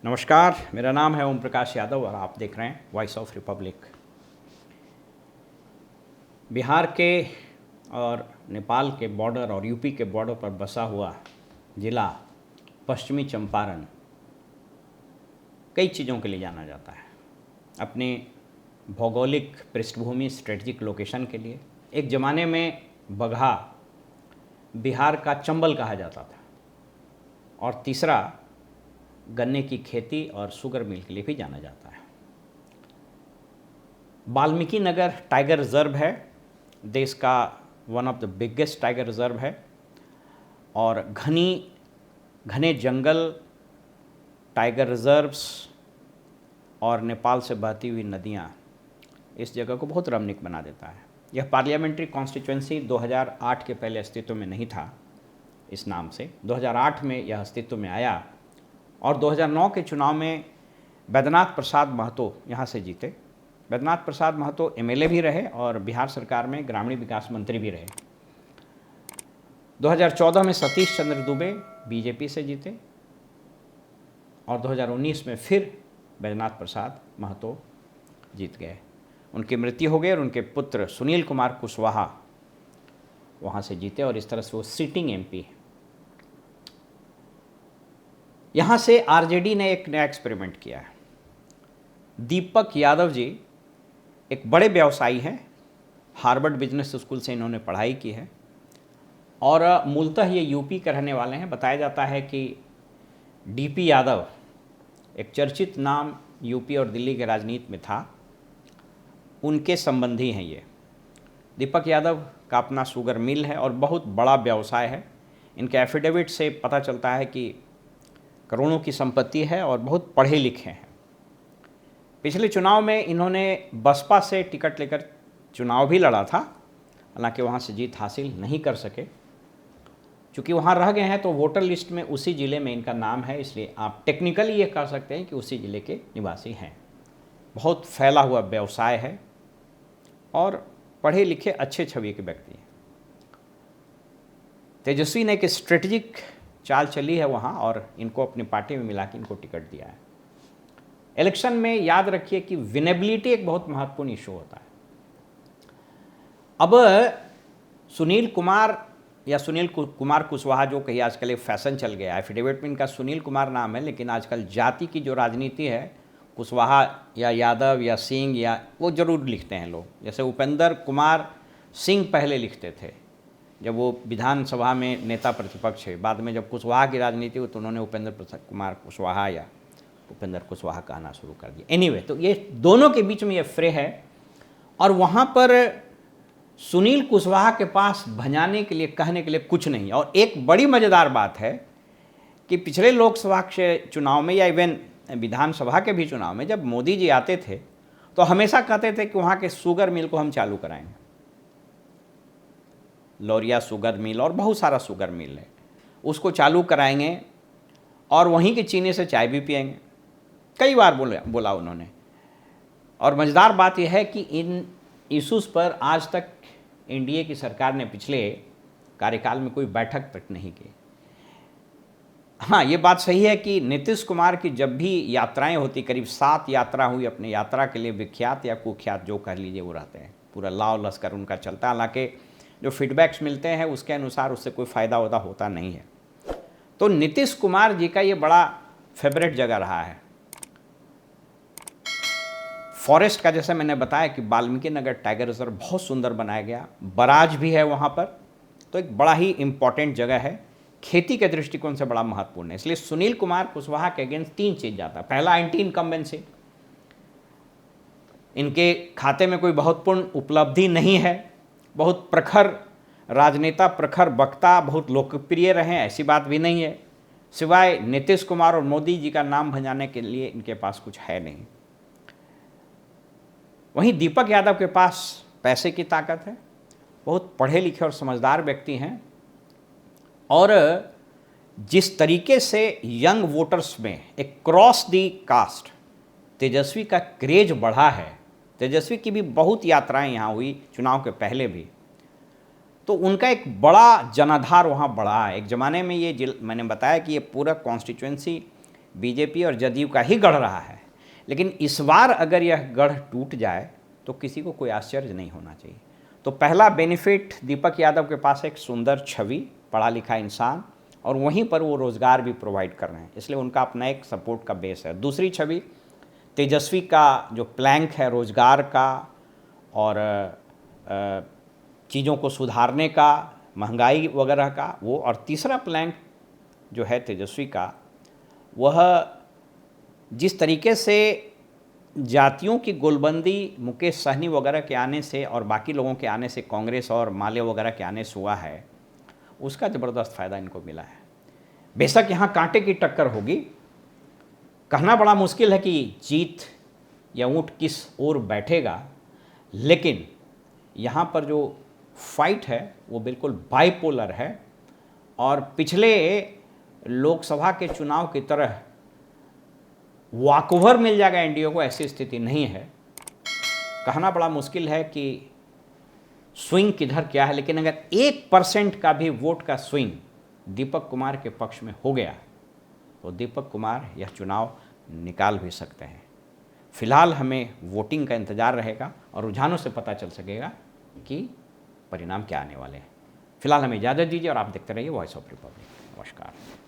नमस्कार, मेरा नाम है ओम प्रकाश यादव और आप देख रहे हैं वॉइस ऑफ रिपब्लिक। बिहार के और नेपाल के बॉर्डर और यूपी के बॉर्डर पर बसा हुआ ज़िला पश्चिमी चंपारण कई चीज़ों के लिए जाना जाता है। अपनी भौगोलिक पृष्ठभूमि, स्ट्रेटजिक लोकेशन के लिए। एक ज़माने में बगहा बिहार का चंबल कहा जाता था। और तीसरा, गन्ने की खेती और शुगर मिल के लिए भी जाना जाता है। वाल्मीकि नगर टाइगर रिजर्व है, देश का one of the biggest tiger reserve है। और घने जंगल, टाइगर रिजर्व्स और नेपाल से बहती हुई नदियाँ इस जगह को बहुत रमणीक बना देता है। यह पार्लियामेंट्री कॉन्स्टिट्यूंसी 2008 के पहले अस्तित्व में नहीं था इस नाम से। 2008 में यह अस्तित्व में आया और 2009 के चुनाव में बैद्यनाथ प्रसाद महतो यहाँ से जीते। बैद्यनाथ प्रसाद महतो एमएलए भी रहे और बिहार सरकार में ग्रामीण विकास मंत्री भी रहे। 2014 में सतीश चंद्र दुबे बीजेपी से जीते और 2019 में फिर बैद्यनाथ प्रसाद महतो जीत गए। उनकी मृत्यु हो गई और उनके पुत्र सुनील कुमार कुशवाहा वहाँ से जीते और इस तरह से वो सिटिंग एमपी है। यहाँ से आरजेडी ने एक नया एक्सपेरिमेंट किया है। दीपक यादव जी एक बड़े व्यवसायी हैं, हार्वर्ड बिजनेस स्कूल से इन्होंने पढ़ाई की है और मूलतः ये यूपी के रहने वाले हैं। बताया जाता है कि डीपी यादव एक चर्चित नाम यूपी और दिल्ली के राजनीति में था, उनके संबंधी हैं ये। दीपक यादव का अपना शुगर मिल है और बहुत बड़ा व्यवसाय है। इनके एफिडेविट से पता चलता है कि करोड़ों की संपत्ति है और बहुत पढ़े लिखे हैं। पिछले चुनाव में इन्होंने बसपा से टिकट लेकर चुनाव भी लड़ा था, हालांकि वहाँ से जीत हासिल नहीं कर सके। चूँकि वहाँ रह गए हैं तो वोटर लिस्ट में उसी ज़िले में इनका नाम है, इसलिए आप टेक्निकली ये कह सकते हैं कि उसी ज़िले के निवासी हैं। बहुत फैला हुआ व्यवसाय है और पढ़े लिखे अच्छे छवि के व्यक्ति हैं। तेजस्वी ने एक स्ट्रेटजिक चाल चली है वहाँ और इनको अपनी पार्टी में मिला के इनको टिकट दिया है। इलेक्शन में याद रखिए कि विनेबिलिटी एक बहुत महत्वपूर्ण इशू होता है। अब सुनील कुमार या सुनील कुमार कुशवाहा, जो कहीं आजकल एक फैशन चल गया है, एफिडेविट में इनका सुनील कुमार नाम है, लेकिन आजकल जाति की जो राजनीति है, कुशवाहा या यादव या सिंह या वो जरूर लिखते हैं लोग। जैसे उपेंद्र कुमार सिंह पहले लिखते थे जब वो विधानसभा में नेता प्रतिपक्ष है। बाद में जब कुशवाहा की राजनीति हुई तो उन्होंने उपेंद्र कुमार कुशवाहा या उपेंद्र कुशवाहा कहना शुरू कर दिया। एनीवे, तो ये दोनों के बीच में ये फ्रे है और वहाँ पर सुनील कुशवाहा के पास भंजाने के लिए, कहने के लिए कुछ नहीं। और एक बड़ी मज़ेदार बात है कि पिछले लोकसभा के चुनाव में या इवन विधानसभा के भी चुनाव में जब मोदी जी आते थे तो हमेशा कहते थे कि वहाँ के शुगर मिल को हम चालू कराएंगे। लोरिया शुगर मिल और बहुत सारा शुगर मिल है, उसको चालू कराएंगे और वहीं के चीनी से चाय भी पिएंगे। कई बार बोला उन्होंने। और मज़ेदार बात यह है कि इन इश्यूज़ पर आज तक एनडीए की सरकार ने पिछले कार्यकाल में कोई बैठक तक नहीं की। हाँ, ये बात सही है कि नीतीश कुमार की जब भी यात्राएं होती, करीब 7 यात्रा हुई, अपने यात्रा के लिए विख्यात या कुख्यात जो कह लीजिए वो रहते हैं। पूरा लाव लश्कर उनका चलता है, हालांकि जो फीडबैक्स मिलते हैं उसके अनुसार उससे कोई फ़ायदा होता नहीं है। तो नीतीश कुमार जी का ये बड़ा फेवरेट जगह रहा है। फॉरेस्ट का, जैसे मैंने बताया कि वाल्मीकि नगर टाइगर रिजर्व बहुत सुंदर बनाया गया, बराज भी है वहाँ पर, तो एक बड़ा ही इम्पॉर्टेंट जगह है। खेती के दृष्टिकोण से बड़ा महत्वपूर्ण है। इसलिए सुनील कुमार कुशवाहा के अगेंस्ट 3 चीज़ जाता है। पहला, एंटी इनकम्बेंसी, इनके खाते में कोई बहुत पूर्ण उपलब्धि नहीं है। बहुत प्रखर राजनेता, प्रखर वक्ता, बहुत लोकप्रिय रहे, ऐसी बात भी नहीं है। सिवाय नीतीश कुमार और मोदी जी का नाम भंजाने के लिए इनके पास कुछ है नहीं। वहीं दीपक यादव के पास पैसे की ताकत है, बहुत पढ़े लिखे और समझदार व्यक्ति हैं और जिस तरीके से यंग वोटर्स में एक क्रॉस दी कास्ट तेजस्वी का क्रेज बढ़ा है। तेजस्वी की भी बहुत यात्राएं यहाँ हुई चुनाव के पहले भी, तो उनका एक बड़ा जनाधार वहाँ बढ़ा है। एक ज़माने में ये मैंने बताया कि ये पूरा कॉन्स्टिट्यूंसी बीजेपी और जदयू का ही गढ़ रहा है, लेकिन इस बार अगर यह गढ़ टूट जाए तो किसी को कोई आश्चर्य नहीं होना चाहिए। तो पहला बेनिफिट, दीपक यादव के पास एक सुंदर छवि, पढ़ा लिखा इंसान, और वहीं पर वो रोज़गार भी प्रोवाइड कर रहे हैं, इसलिए उनका अपना एक सपोर्ट का बेस है। दूसरी छवि, तेजस्वी का जो प्लैंक है रोज़गार का और चीज़ों को सुधारने का, महंगाई वगैरह का, वो, और तीसरा प्लैंक जो है तेजस्वी का, वह जिस तरीके से जातियों की गोलबंदी मुकेश सहनी वगैरह के आने से और बाकी लोगों के आने से, कांग्रेस और माले वगैरह के आने से हुआ है, उसका ज़बरदस्त फ़ायदा इनको मिला है। बेशक यहाँ कांटे की टक्कर होगी, कहना बड़ा मुश्किल है कि जीत या ऊँट किस ओर बैठेगा, लेकिन यहाँ पर जो फाइट है वो बिल्कुल बाइपोलर है, और पिछले लोकसभा के चुनाव की तरह वॉकओवर मिल जाएगा एनडीए को, ऐसी स्थिति नहीं है। कहना बड़ा मुश्किल है कि स्विंग किधर क्या है, लेकिन अगर 1% का भी वोट का स्विंग दीपक कुमार के पक्ष में हो गया तो दीपक कुमार यह चुनाव निकाल भी सकते हैं। फिलहाल हमें वोटिंग का इंतज़ार रहेगा और रुझानों से पता चल सकेगा कि परिणाम क्या आने वाले हैं। फिलहाल हमें इजाज़त दीजिए और आप देखते रहिए वॉइस ऑफ रिपब्लिक। नमस्कार।